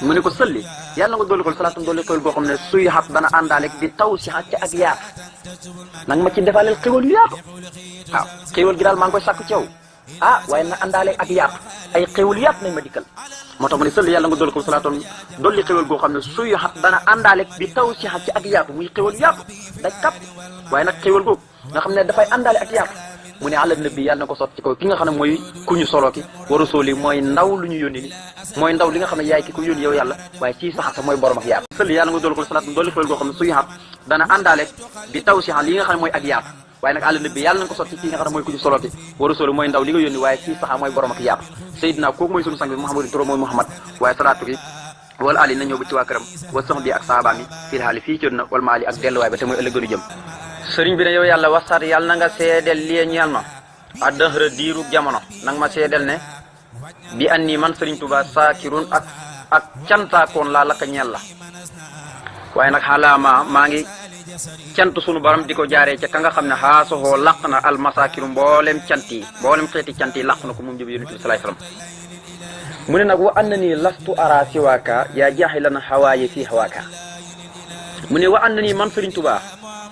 mu ne ko sëlli yàlla nga dolli ko salaatam dolli xéwal goo xam ne suy xat dana àndaaleeg di taw si xat ci ak yaatu nanga ma ci defaaleel xéwal yu yaatu waaw xéwal gi daal maa ngi koy sàkku ci yow waaye na àndaaleeg ak yaatu ay xéwal yaatu nañ ma dikkal moo tax mu ne sëlli yàlla nga dolli ko salaatam dolli xéwal goo xam ne suy xat dana àndaaleeg di taw si xat ci ak yaatu muy xéwal yaatu day kap waaye nag xéwal googu nga xam ne dafay àndaale ak yaatu mu ne àla nabi yàlla na ko sot ci kaw ki nga xam ne mooy ku ñu solo ki wa rasuli mooy ndaw lu ñu yónni ni mooy ndaw li nga xam ne yaay ki ko yónni yow yàlla waaye ci saxata mooy borom ak yaatu sëlli yàlla nga dolli ko salaat dolli xéwal goo xam ne suy xat dana àndaaleeg di taw si xat li nga xam ne mooy ak yaatu waaye nag àla nabi yàlla na ko sot ci ki nga xam ne mooy ku ñu solo ki wa rasuli mooy ndaw li nga yónni waaye ci saxa mooy borom ak yaatu Seydina kooku mooy sunu sang bi Muhammadu turo mooy Muhammad waaye salaatu gi wala ali na ñëw ba ci waa këram wa sox bi ak saabaam yi fii xaali fii ci na wala maali ak delluwaay ba te mooy ëllëgënu jëm sëriñ bi ne yow yàlla wasaat yàlla na nga seedel lii ñeel ma a dëxëra diiru jamono nanga ma seedel ne bi an nii man sëriñ Tuubaa saakirun ak cantaakoon laa lakka ñeel la waaye nag xalaama maa ngi cant sunu borom di ko jaaree ca ka nga xam ne xaasoxoo laq na almasaakiru mboolem cant yi mboolem xeeti cant yi laq na ko moom jëb yonent bi salaay salaam mu ne nag wa an na nii lastu ara siwaaka yaa jaaxi lana xawaaye fii xawaaka mu ne wa an na nii man sëriñ Tuubaa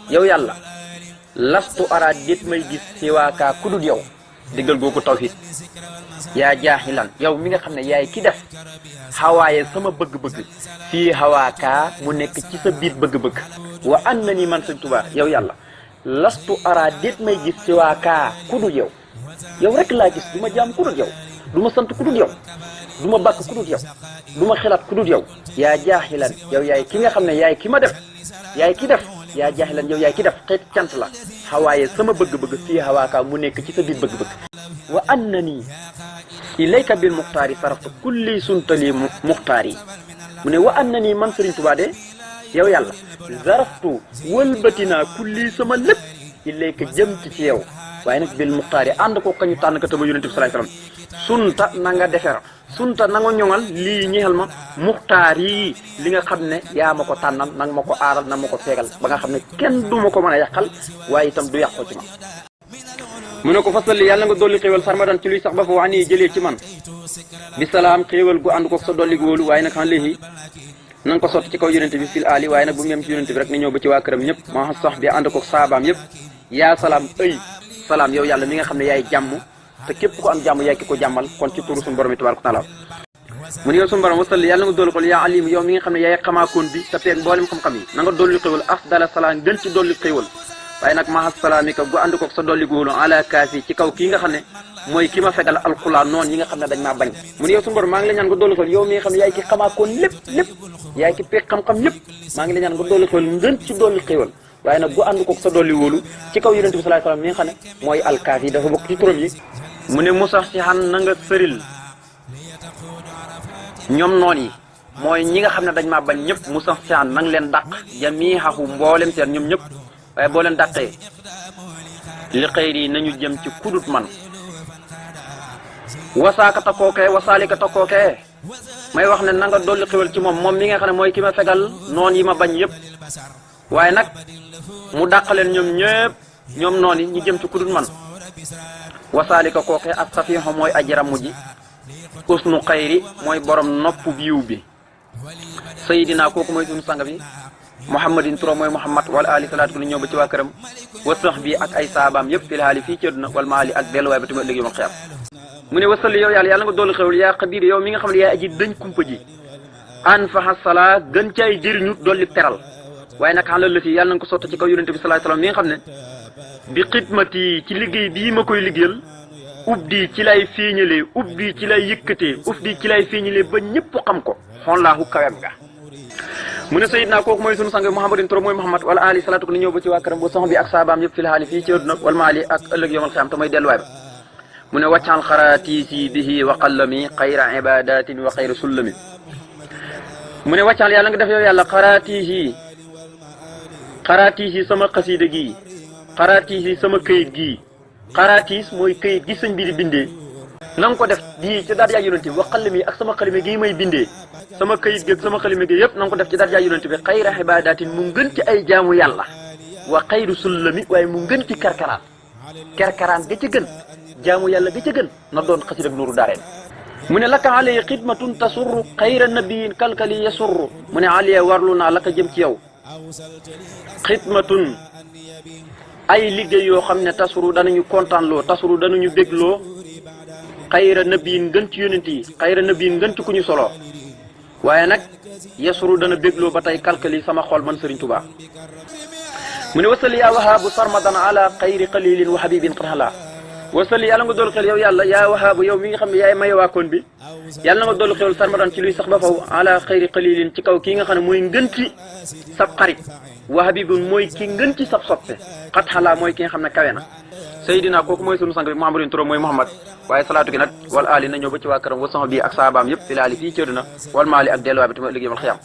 yow yàlla lastu ara déet may gis siwaaka kudut yow diggal googu tawhid yaa jaaxilan yow mi nga xam ne yaay ki def xawaaye sama bëgg-bëgg fii xawaaka mu nekk ci sa biir bëgg-bëgg wa an na ni man sëñ Tuubaa yow yàlla lastu ara déet may gis siwaaka kudut yow yow rek laa gis du ma jaam kudut yow du ma sant kudut yow du ma bàkk kudut yow du ma xelaat kudut yow yaa jaaxilan yow yaay ki nga xam ne yaay ki ma def yaay ki def yaa jaaxilan yow yaay ki def xeet cant la xawaaye sama bëgg-bëgg fii xawaaka mu nekk ci sa biir bëgg-bëgg wa an na nii ilayka bil muxtaari saraftu kulli suntali muxtaar yi mu ne wa an na nii man Sëriñ Tuubaa de yow yàlla zaraftu wëlbatinaa kulli sama lépp ilayka jëm ci yow waaye nag bil muxtaari ànd ko kañu tànn ka tama yonente bi salaay salaam sunta na nga defer sunta na nga ñoŋal lii ñeexal ma muxtaar yi li nga xam ne yaa ma ko tànnal nanga ma ko aaral na ma ko feegal ba nga xam ne kenn du ma ko mën a yàqal waaye itam du yàqoo ci ma mu ne ko fasali yàlla nga dolli xéewal sarmadan ci luy sax ba fa wax nii jëlee ci man bi salaam xéewal gu ànd ko sa dolli gu wóolu waaye nag xam léegi na nga ko sotti ci kaw yonente bi fil ali waaye nag bu mu yem ci yonente bi rek ni ñëw ba ci waa këram ñëpp maa sax bi ànd ko saabaam yëpp yaa salaam salaam yow yàlla mi nga xam ne yaay jàmm te képp ko am jàmm yaay ki ko jàmmal kon ci turu suñu borom yi tabaaraka taala mu ne yow suñu borom wasalli yàlla nga dolli xol yaa alim yow mi nga xam ne yaay xamaakoon bi te peeg mboolem xam-xam yi na nga dolli xéwal afdala salaam gën ci dolli xéwal waaye nag mahas salaamika gu ànd ko sa dolli góolu ala kaafi ci kaw kii nga xam ne mooy ki ma fegal alxulaan noonu yi nga xam ne dañ maa bañ mu ne yow suñu borom maa ngi la ñaan nga dolli xéwal yow mi nga xam ne yaay ki xamaakoon lépp yaay ki peeg xam-xam lépp maa ngi la ñaan nga dolli xéwal ngën ci dolli xéwal waaye nag gu ànd ko sa dolli wóolu ci kaw yonente bi sallallahu alayhi wasallam mi nga xam ne mooy alkaafi dafa bokk ci turam yi mu ne musax si xan na nga sëril ñoom noon yi mooy ñi nga xam ne dañ maa bañ ñëpp musax si xan nang leen dàq jami xaxu mboolem seen ñoom ñëpp waaye boo leen dàqee li xëyri yi nañu jëm ci kudut man wasaakata kookee wasaalikata kookee may wax ne na nga dolli xéwal ci moom mi nga xam ne mooy ki ma fegal noon yi ma bañ yëpp waaye nag mu dàq leen ñoom ñëpp ñoom noon yi ñu jëm ci kudut man wasaalika kooke ak safiixo mooy ajiramu ji usnu xayri mooy borom nopp biiw bi sayidina kooku mooy sunu sang bi muhammadin turo mooy muhammad wala ali salaatu ko ni ñëw ba ci waa këram wa sax bi ak ay saabaam yëpp fil haali fii ci àdduna wal maali ak delluwaay ba tamit ëllëg yomal xiyaam mu ne wasalli yow yàlla nga dolli xewul yaa xabiir yow mi nga xam ne yaa aji dañ kumpa ji an faxa salaa gën ci ay jëriñu dolli teral waaye nag xalal la fi yàlla na ko sotti ci kaw yonente bi sallallahu alayhi wasallam mi nga xam ne bi xidmati ci liggéey bii ma koy liggéeyal ubdi ci lay feeñalee ubdi ci lay yëkkatee ubdi ci lay feeñalee ba ñëpp xam ko xoolaahu kawem ga mu ne sayidna kooku mooy sunu sang muhammadin turo mooy muhammad wala ali salaatu ko ni ñëw ba ci waa këram ba sox bi ak saabaam yëpp fil haali fii ci àdduna wal maali ak ëllëg yomal xiyaam te mooy delluwaay ba mu ne waccaal xaraatiisi bihi wa qallami xayra ibadatin wa xayra sullami mu ne waccaal yàlla nga def yow yàlla xaraatiisi sama xasiida gii xaraatiisi sama këyit gii xaraatiis mooy këyit gi sëñ bi di bindee na nga ko def bii ci darja yonente bi wa xalami ak sama xalime gii may bindee sama këyit gi ak sama xalime gi yëpp na nga ko def ci darja yonente bi xayra ibadatin mu ngën ci ay jaamu yàlla wa xayru sullami waaye mu ngën ci kerkaraan ga ca gën jaamu yàlla ga ca gën na doon xasida ak nuuru daareen mu ne laka alay xidmatun tasurru xayra nabiyin kalkali yasurru mu ne aliya warlu naa laka jëm ci yow xidmatun ay liggéey yoo xam ne tasuru danañu kontaanloo tasuru danañu bégloo xayra nabiyin gën ci yonent yi xayra nabiyin gën ci ku ñu solo waaye nag yasuru dana bégloo ba tey kalkali sama xol man Sëriñ Tuubaa mu ne wasali yaa wahaabu sarmadan ala xayri qalilin wa habibin qadhala wasali yàlla nga doolu xel yow yàlla yaa wahaabu yow mi nga xam ne yaay maye waakoon bi yàlla na nga doolu xel sarmadan ci luy sax ba faw ala xayri qalilin ci kaw kii nga xam ne mooy ngën ci sab xarit wa habibun mooy ki ngën ci sab soppe qadhala mooy ki nga xam ne kawe na Seydina kooku mooy sunu sang bi Muhammadun turam mooy Muhammad waaye salaatu gi nag wal ali na ñëw ba ci waa këram wa sax bi ak saabaam yëpp fi laali fii ci àddina wal maali ak delluwaay bi tamit liggéey wal xiyam